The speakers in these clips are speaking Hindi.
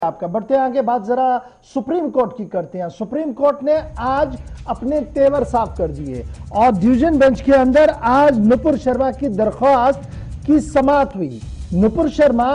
आपका। बढ़ते हैं आगे, बात जरा सुप्रीम कोर्ट की करते हैं। सुप्रीम कोर्ट ने आज अपने तेवर साफ कर दिए और डिवीजन बेंच के अंदर आज नुपुर शर्मा की दरख्वास्त की समाअत हुई। नुपुर शर्मा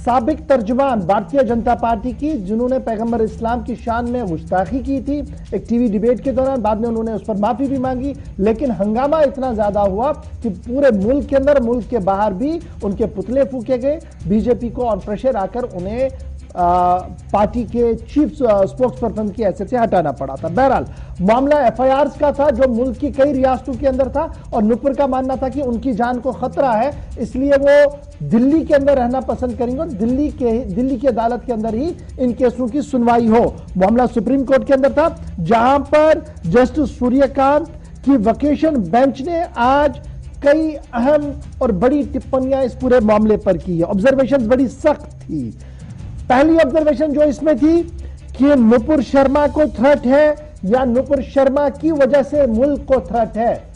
साबिक तर्जुमान भारतीय जनता पार्टी की, जिन्होंने पैगंबर इस्लाम की शान में गुस्ताखी की थी एक टीवी डिबेट के दौरान। बाद में उन्होंने उस पर माफी भी मांगी, लेकिन हंगामा इतना ज्यादा हुआ कि पूरे मुल्क के अंदर, मुल्क के बाहर भी उनके पुतले फूके गए। बीजेपी को ऑन प्रेशर आकर उन्हें पार्टी के चीफ स्पोक्स पर्सन की हैसियत से हटाना पड़ा था। बहरहाल मामला एफआईआर का था जो मुल्क की कई रियासतों के अंदर था और नुपुर का मानना था कि उनकी जान को खतरा है, इसलिए वो दिल्ली के अंदर रहना पसंद करेंगे और दिल्ली की अदालत के अंदर ही इन केसों की सुनवाई हो। मामला सुप्रीम कोर्ट के अंदर था, जहां पर जस्टिस सूर्यकांत की वेकेशन बेंच ने आज कई अहम और बड़ी टिप्पणियां इस पूरे मामले पर की है। ऑब्जर्वेशन बड़ी सख्त थी। पहली ऑब्जर्वेशन जो इसमें थी कि नुपुर शर्मा को थ्रेट है या नुपुर शर्मा की वजह से मुल्क को थ्रेट है।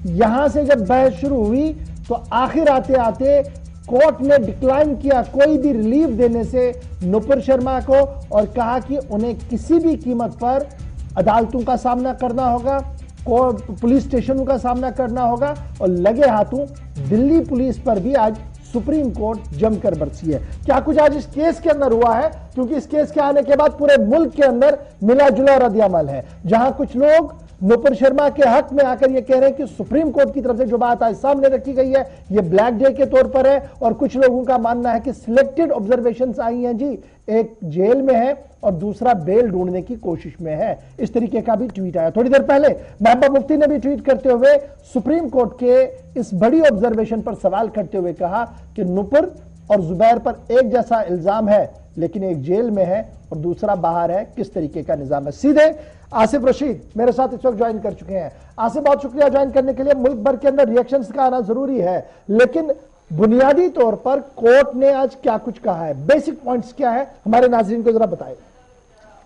यहां से जब बहस शुरू हुई तो आखिर आते आते कोर्ट ने डिक्लाइन किया कोई भी रिलीफ देने से नुपुर शर्मा को, और कहा कि उन्हें किसी भी कीमत पर अदालतों का सामना करना होगा, पुलिस स्टेशनों का सामना करना होगा, और लगे हाथों दिल्ली पुलिस पर भी आज सुप्रीम कोर्ट जमकर बरसी है। क्या कुछ आज इस केस के अंदर हुआ है, क्योंकि इस केस के आने के बाद पूरे मुल्क के अंदर मिला जुला रद्द-ए-अमल है, जहां कुछ लोग नुपुर शर्मा के हक में आकर यह कह रहे हैं कि सुप्रीम कोर्ट की तरफ से जो बात आज सामने रखी गई है यह ब्लैक डे के तौर पर है, और कुछ लोगों का मानना है कि सिलेक्टेड ऑब्जर्वेशंस आई हैं जी, एक जेल में है और दूसरा बेल ढूंढने की कोशिश में है। इस तरीके का भी ट्वीट आया थोड़ी देर पहले। महबूबा मुफ्ती ने भी ट्वीट करते हुए सुप्रीम कोर्ट के इस बड़ी ऑब्जर्वेशन पर सवाल करते हुए कहा कि नुपुर और जुबैर पर एक जैसा इल्जाम है, लेकिन एक जेल में है और दूसरा बाहर है। किस तरीके का निजाम है। सीधे आसिफ रशीद मेरे साथ इस वक्त ज्वाइन कर चुके हैं। आसिफ, बहुत शुक्रिया ज्वाइन करने के लिए। मुल्क भर के अंदर रिएक्शंस का आना जरूरी है, लेकिन बुनियादी तौर पर कोर्ट ने आज क्या कुछ कहा है, बेसिक पॉइंट्स क्या है, हमारे नाज़रीन को जरा बताएं।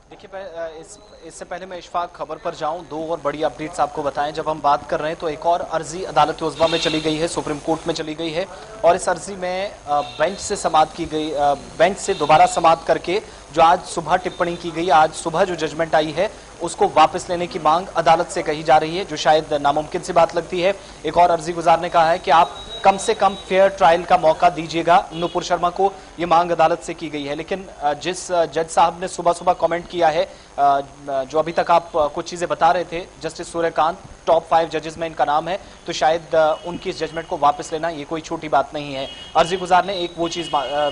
देखिए, इससे पहले मैं इशफाक खबर पर जाऊं, दो और बड़ी अपडेट्स आपको बताएं। जब हम बात कर रहे हैं तो एक और अर्जी अदालत उज़्मा में चली गई है, सुप्रीम कोर्ट में चली गई है, और इस अर्जी में बेंच से समाअत की गई, बेंच से दोबारा समाअत करके जो आज सुबह टिप्पणी की गई, आज सुबह जो जजमेंट आई है उसको वापस लेने की मांग अदालत से कही जा रही है, जो शायद नामुमकिन सी बात लगती है। एक और अर्जी गुजार ने कहा है कि आप कम से कम फेयर ट्रायल का मौका दीजिएगा नुपुर शर्मा को, ये मांग अदालत से की गई है। लेकिन जिस जज साहब ने सुबह सुबह कमेंट किया है, जो अभी तक आप कुछ चीजें बता रहे थे, जस्टिस सूर्यकांत टॉप 5 जजेस में इनका नाम है, तो शायद उनकी इस जजमेंट को वापस लेना ये कोई छोटी बात नहीं है। अर्जी गुजार ने एक वो चीज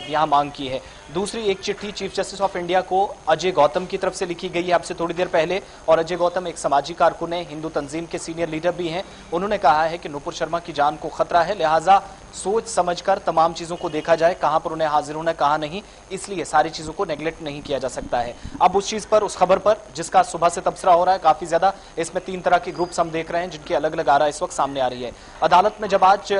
यहाँ मांग की है। दूसरी एक चिट्ठी चीफ जस्टिस ऑफ इंडिया को अजय गौतम की तरफ से लिखी गई है आपसे थोड़ी देर पहले, और अजय गौतम एक समाजी कारकुन है, हिंदू तंजीम के सीनियर लीडर भी हैं। उन्होंने कहा है कि नुपुर शर्मा की जान को खतरा है, लिहाजा सोच समझकर तमाम चीजों को देखा जाए, कहां पर उन्हें हाजिर होना कहां नहीं, इसलिए सारी चीजों को नेग्लेक्ट नहीं किया जा सकता है। अब उस चीज पर, उस खबर पर जिसका सुबह से तबसरा हो रहा है काफी ज्यादा, इसमें 3 तरह के ग्रुप्स हम देख रहे हैं जिनकी अलग अलग आरा इस वक्त सामने आ रही है। अदालत में जब आज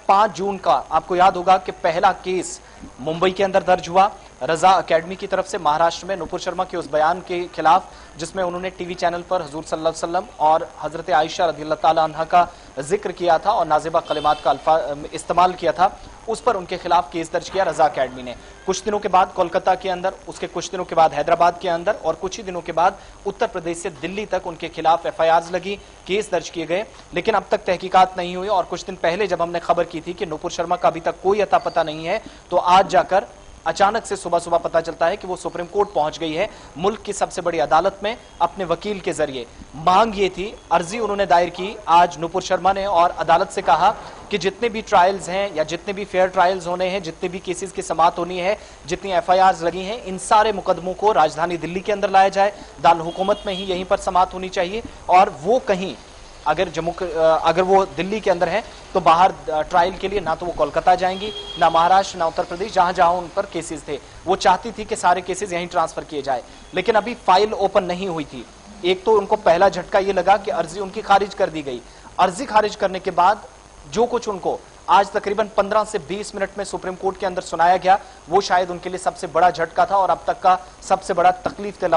5 जून का, आपको याद होगा कि पहला केस मुंबई के अंदर दर्ज हुआ रजा अकेडमी की तरफ से महाराष्ट्र में नुपुर शर्मा के उस बयान के खिलाफ जिसमें उन्होंने टीवी चैनल पर हुजूर सल्लल्लाहु अलैहि वसल्लम और हजरत आयशा रज़ियल्लाहु ताला अन्हा का जिक्र किया था और नाजिबा कलिमात का इस्तेमाल किया था, उस पर उनके खिलाफ केस दर्ज किया रजा अकेडमी ने। कुछ दिनों के बाद कोलकाता के अंदर, उसके कुछ दिनों के बाद हैदराबाद के अंदर, और कुछ ही दिनों के बाद उत्तर प्रदेश से दिल्ली तक उनके खिलाफ एफआईआर लगी, केस दर्ज किए गए, लेकिन अब तक तहकीकात नहीं हुई। और कुछ दिन पहले जब हमने खबर की थी कि नुपुर शर्मा का अभी तक कोई अता पता नहीं है, तो आज जाकर अचानक से सुबह सुबह पता चलता है कि वो सुप्रीम कोर्ट पहुंच गई है, मुल्क की सबसे बड़ी अदालत में, अपने वकील के जरिए। मांग ये थी, अर्जी उन्होंने दायर की आज नुपुर शर्मा ने, और अदालत से कहा कि जितने भी ट्रायल्स हैं या जितने भी फेयर ट्रायल्स होने हैं, जितने भी केसेस की समाअत होनी है, जितनी एफआईआर लगी हैं, इन सारे मुकदमों को राजधानी दिल्ली के अंदर लाया जाए, दाल हुकूमत में ही यहीं पर समाअत होनी चाहिए, और वो कहीं अगर वो दिल्ली के अंदर है तो बाहर ट्रायल के लिए ना तो वो कोलकाता जाएंगी, ना महाराष्ट्र, ना उत्तर प्रदेश, जहां जहां उन पर केसेस थे। वो चाहती थी कि सारे केसेस यहीं ट्रांसफर किए जाए, लेकिन अभी फाइल ओपन नहीं हुई थी। एक तो उनको पहला झटका ये लगा कि अर्जी उनकी खारिज कर दी गई। अर्जी खारिज करने के बाद जो कुछ उनको आज तकरीबन 15 से 20 मिनट में सुप्रीम कोर्ट के अंदर सुनाया गया, वो शायद उनके लिए सबसे बड़ा झटका था और अब तक का सबसे बड़ा तकलीफ के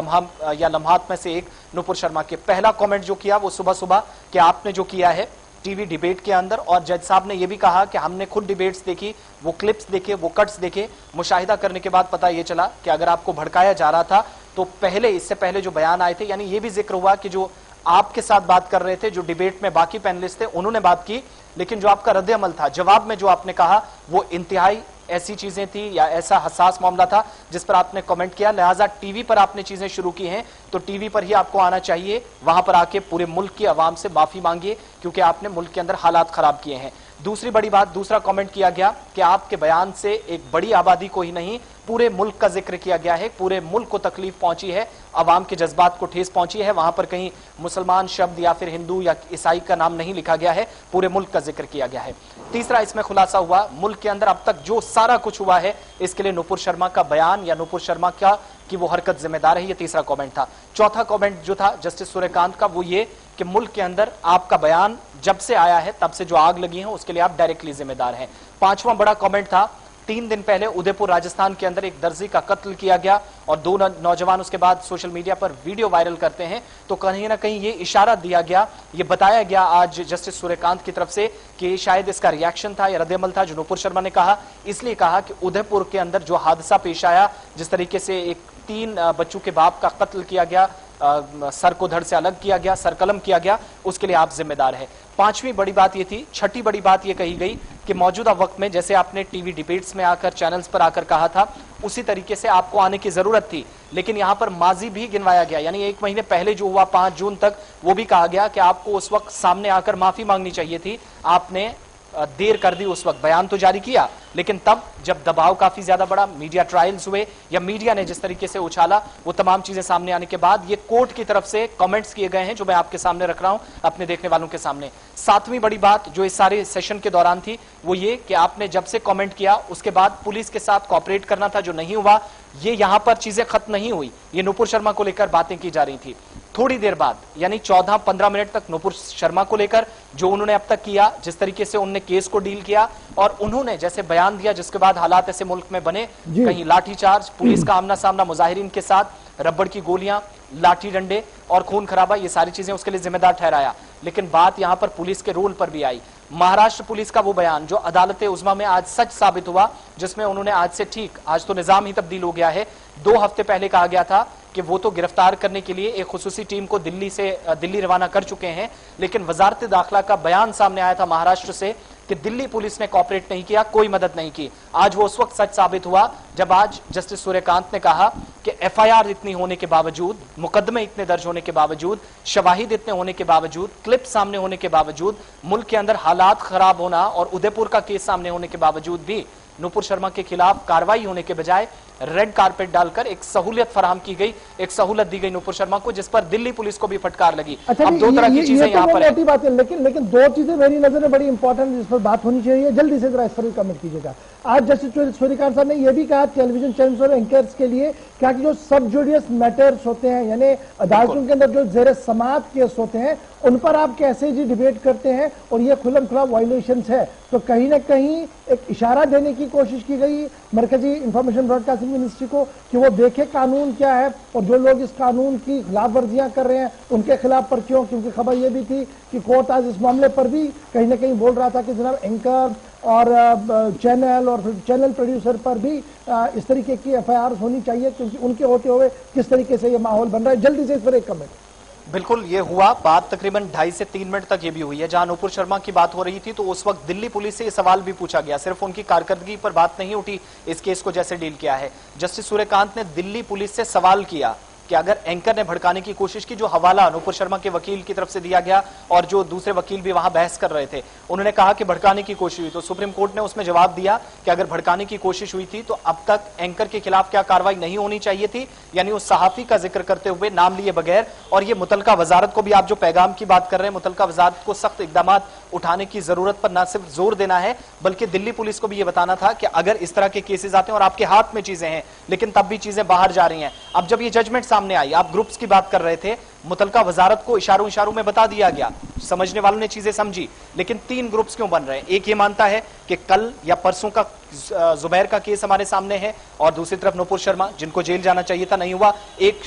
लम्हात में से एक। नुपुर शर्मा के पहला कमेंट जो किया वो सुबह सुबह कि आपने जो किया है टीवी डिबेट के अंदर, और जज साहब ने यह भी कहा कि हमने खुद डिबेट्स देखी, वो क्लिप्स देखे, वो कट्स देखे, मुशाहिदा करने के बाद पता यह चला कि अगर आपको भड़काया जा रहा था तो पहले, इससे पहले जो बयान आए थे, यानी ये भी जिक्र हुआ कि जो आपके साथ बात कर रहे थे, जो डिबेट में बाकी पैनलिस्ट थे, उन्होंने बात की, लेकिन जो आपका रद्द अमल था, जवाब में जो आपने कहा, वो इंतहाई ऐसी चीजें थी या ऐसा हसास मामला था जिस पर आपने कमेंट किया। लिहाजा टीवी पर आपने चीजें शुरू की हैं तो टीवी पर ही आपको आना चाहिए, वहां पर आके पूरे मुल्क की आवाम से माफी मांगिए, क्योंकि आपने मुल्क के अंदर हालात खराब किए हैं। दूसरी बड़ी बात, दूसरा कमेंट किया गया कि आपके बयान से एक बड़ी आबादी को ही नहीं, पूरे मुल्क का जिक्र किया गया है, पूरे मुल्क को तकलीफ पहुंची है, आवाम के जज्बात को ठेस पहुंची है। वहां पर कहीं मुसलमान शब्द या फिर हिंदू या ईसाई का नाम नहीं लिखा गया है, पूरे मुल्क का जिक्र किया गया है। तीसरा इसमें खुलासा हुआ, मुल्क के अंदर अब तक जो सारा कुछ हुआ है इसके लिए नुपुर शर्मा का बयान या नुपुर शर्मा का कि वो हरकत जिम्मेदार है, ये तीसरा कमेंट था। चौथा कमेंट जो था जस्टिस सूर्यकांत का, वो ये कि मुल्क के अंदर आपका बयान जब से आया है तब से जो आग लगी है उसके लिए आप डायरेक्टली जिम्मेदार हैं। पांचवां बड़ा कमेंट था, 3 दिन पहले उदयपुर राजस्थान के अंदर एक दर्जी का कत्ल किया गया और 2 नौजवान उसके बाद सोशल मीडिया पर वीडियो वायरल करते हैं, तो कहीं ना कहीं ये इशारा दिया गया, ये बताया गया आज जस्टिस सूर्यकांत की तरफ से कि शायद इसका रिएक्शन था या रद्दअमल था जो नुपुर शर्मा ने कहा। इसलिए कहा कि उदयपुर के अंदर जो हादसा पेश आया, जिस तरीके से एक 3 बच्चों के बाप का कत्ल किया गया, सर को धड़ से अलग किया गया, सरकलम किया गया, उसके लिए आप जिम्मेदार हैं। पांचवी बड़ी बात ये थी। छठी बड़ी बात ये कही गई कि मौजूदा वक्त में जैसे आपने टीवी डिबेट्स में आकर, चैनल्स पर आकर कहा था, उसी तरीके से आपको आने की जरूरत थी, लेकिन यहां पर माजी भी गिनवाया गया, यानी 1 महीने पहले जो हुआ 5 जून तक, वो भी कहा गया कि आपको उस वक्त सामने आकर माफी मांगनी चाहिए थी, आपने देर कर दी। उस वक्त बयान तो जारी किया, लेकिन तब जब दबाव काफी ज्यादा बढ़ा, मीडिया ट्रायल्स हुए या मीडिया ने जिस तरीके से उछाला, वो तमाम चीजें सामने आने के बाद ये कोर्ट की तरफ से कमेंट्स किए गए हैं जो मैं आपके सामने रख रहा हूं, अपने देखने वालों के सामने। सातवीं बड़ी बात जो इस सारे सेशन के दौरान थी वो ये कि आपने जब से कमेंट किया उसके बाद पुलिस के साथ कॉपरेट करना था, जो नहीं हुआ। ये यहां पर चीजें खत्म नहीं हुई, ये नुपुर शर्मा को लेकर बातें की जा रही थी। थोड़ी देर बाद यानी 14-15 मिनट तक नुपुर शर्मा को लेकर जो उन्होंने अब तक किया, जिस तरीके से उन्होंने केस को डील किया और उन्होंने जैसे बयान दिया, जिसके बाद हालात ऐसे मुल्क में बने, कहीं लाठीचार्ज, पुलिस का आमना सामना मुजाहिरीन के साथ, रबड़ की गोलियां, लाठी डंडे और खून खराबा, ये सारी चीजें उसके लिए जिम्मेदार ठहराया। लेकिन बात यहां पर पुलिस के रोल पर भी आई। महाराष्ट्र पुलिस का वो बयान जो अदालत उज़्मा में आज सच साबित हुआ, जिसमें उन्होंने आज से ठीक, आज तो निजाम ही तब्दील हो गया है, 2 हफ्ते पहले कहा गया था कि वो तो गिरफ्तार करने के लिए एक खुसूसी टीम को दिल्ली रवाना कर चुके हैं, लेकिन वजारत दाखिला का बयान सामने आया था महाराष्ट्र से कि दिल्ली पुलिस ने कॉपरेट नहीं किया, कोई मदद नहीं की। आज वो उस वक्त सच साबित हुआ जब आज जस्टिस सूर्यकांत ने कहा कि एफआईआर इतनी होने के बावजूद, मुकदमे इतने दर्ज होने के बावजूद, शवाहिद इतने होने के बावजूद, क्लिप सामने होने के बावजूद, मुल्क के अंदर हालात खराब होना और उदयपुर का केस सामने होने के बावजूद भी नुपुर शर्मा के खिलाफ कार्रवाई होने के बजाय रेड कारपेट डालकर एक सहूलियत फराहम की गई, एक सहूलत दी गई नुपुर शर्मा को, जिस पर दिल्ली पुलिस को भी फटकार लगी। अच्छा, अब 2 तरह की चीजें यहाँ पर है। बात है, लेकिन 2 चीजें मेरी नजर में बड़ी इंपॉर्टेंट जिस पर बात होनी चाहिए, जल्दी से जरा इस पर कमेंट कीजिएगा। आज जस्टिस सूर्यकांत साहब ने यह भी कहा टेलीविजन चैनल्स और एंकर्स के लिए क्या कि जो सब जुडिशियल मैटर्स होते हैं, यानी अदालतों के अंदर जो जेर समाअत केस होते हैं, उन पर आप कैसे जी डिबेट करते हैं और ये खुल्लम-खुल्ला वायलेशंस है। तो कहीं ना कहीं एक इशारा देने की कोशिश की गई मरकजी इंफॉर्मेशन ब्रॉडकास्टिंग मिनिस्ट्री को कि वो देखे कानून क्या है और जो लोग इस कानून की खिलाफ वर्जियां कर रहे हैं उनके खिलाफ पर क्यों, क्योंकि खबर यह भी थी कि कोर्ट आज इस मामले पर भी कहीं ना कहीं बोल रहा था कि जनाब एंकर और चैनल और चैनल प्रोड्यूसर पर भी इस तरीके की एफआईआर होनी चाहिए, क्योंकि उनके होते हुए किस तरीके से ये माहौल बन रहा है। जल्दी से इस पर एक कमेंट। बिल्कुल, ये हुआ बात तकरीबन 2.5 से 3 मिनट तक ये भी हुई है। जहां नुपुर शर्मा की बात हो रही थी तो उस वक्त दिल्ली पुलिस से ये सवाल भी पूछा गया, सिर्फ उनकी कारकर्दगी पर बात नहीं उठी, इस केस को जैसे डील किया है। जस्टिस सूर्यकांत ने दिल्ली पुलिस से सवाल किया कि अगर एंकर ने भड़काने की कोशिश की, जो हवाला नुपुर शर्मा के वकील की तरफ से दिया गया और जो दूसरे वकील भी वहां बहस कर रहे थे, उन्होंने कहा कि भड़काने की कोशिश हुई, तो सुप्रीम कोर्ट ने उसमें जवाब दिया कि अगर भड़काने की कोशिश हुई थी तो अब तक एंकर के खिलाफ क्या कार्रवाई नहीं होनी चाहिए थी, यानी उस सहाफी का जिक्र करते हुए नाम लिए बगैर। और ये मुतलका वजारत को भी आप जो पैगाम की बात कर रहे हैं, मुतलका वजारत को सख्त इकदाम उठाने की जरूरत पर न सिर्फ जोर देना है बल्कि दिल्ली पुलिस को भी यह बताना था कि अगर इस तरह के केसेस आते हैं और आपके हाथ में चीजें हैं लेकिन तब भी चीजें बाहर जा रही हैं। अब जब ये जजमेंट सामने आई, आप ग्रुप्स की बात कर रहे थे, मुतलका वजारत को इशारों इशारों में बता दिया गया, समझने वालों ने चीजें समझी। लेकिन 3 ग्रुप्स क्यों बन रहे हैं? एक ये मानता है कि कल या परसों का जुबैर का केस हमारे सामने है, और दूसरी तरफ नुपुर शर्मा जिनको जेल जाना चाहिए था, नहीं हुआ। एक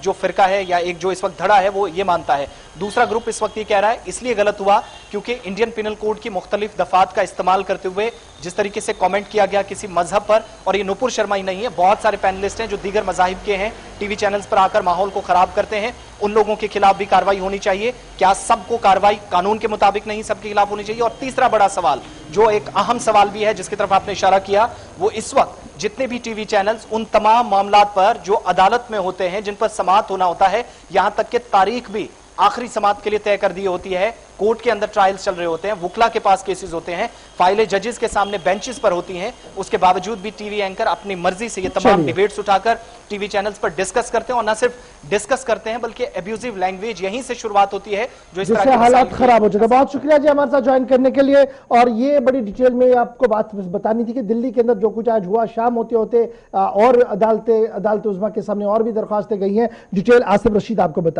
जो फिरका है या एक जो इस वक्त धड़ा है वो ये मानता है। दूसरा ग्रुप इस वक्त ये कह रहा है इसलिए गलत हुआ क्योंकि इंडियन पिनल कोड की मुख्तलिफ दफात का इस्तेमाल करते हुए जिस तरीके से कमेंट किया गया किसी मजहब पर, और ये नुपुर शर्मा ही नहीं है, बहुत सारे पैनलिस्ट हैं जो दीगर मजाहिब के हैं, टीवी चैनल्स पर आकर माहौल को खराब करते हैं, उन लोगों के खिलाफ भी कार्रवाई होनी चाहिए। क्या सबको कार्रवाई कानून के मुताबिक नहीं सबके खिलाफ होनी चाहिए? और तीसरा बड़ा सवाल, जो एक अहम सवाल भी है जिसकी तरफ आपने इशारा किया, वो इस वक्त जितने भी टीवी चैनल्स उन तमाम मामलात पर जो अदालत में होते हैं, जिन पर समाअत होना होता है, यहां तक कि तारीख भी आखिरी समाअत के लिए तय कर दी होती है, कोर्ट के अंदर ट्रायल्स चल रहे होते हैं, वुकला के पास केसेस होते हैं, फाइलें जजेस के सामने बेंचेस पर होती हैं, उसके बावजूद भी टीवी एंकर अपनी मर्जी से ये तमाम डिबेट्स उठाकर टीवी चैनल्स पर डिस्कस करते हैं, और न सिर्फ डिस्कस करते हैं बल्कि एब्यूजिव लैंग्वेज यहीं से शुरुआत होती है जो इस तरह के हालात खराब हो जाते हैं। बहुत शुक्रिया जी हमारे साथ ज्वाइन करने के लिए। और ये बड़ी डिटेल में आपको बात बतानी थी कि दिल्ली के अंदर जो कुछ आज हुआ, शाम होते होते और अदालत उज़्मा के सामने और भी दरख्वास्तें गई हैं। डिटेल आसिफ रशीद आपको बता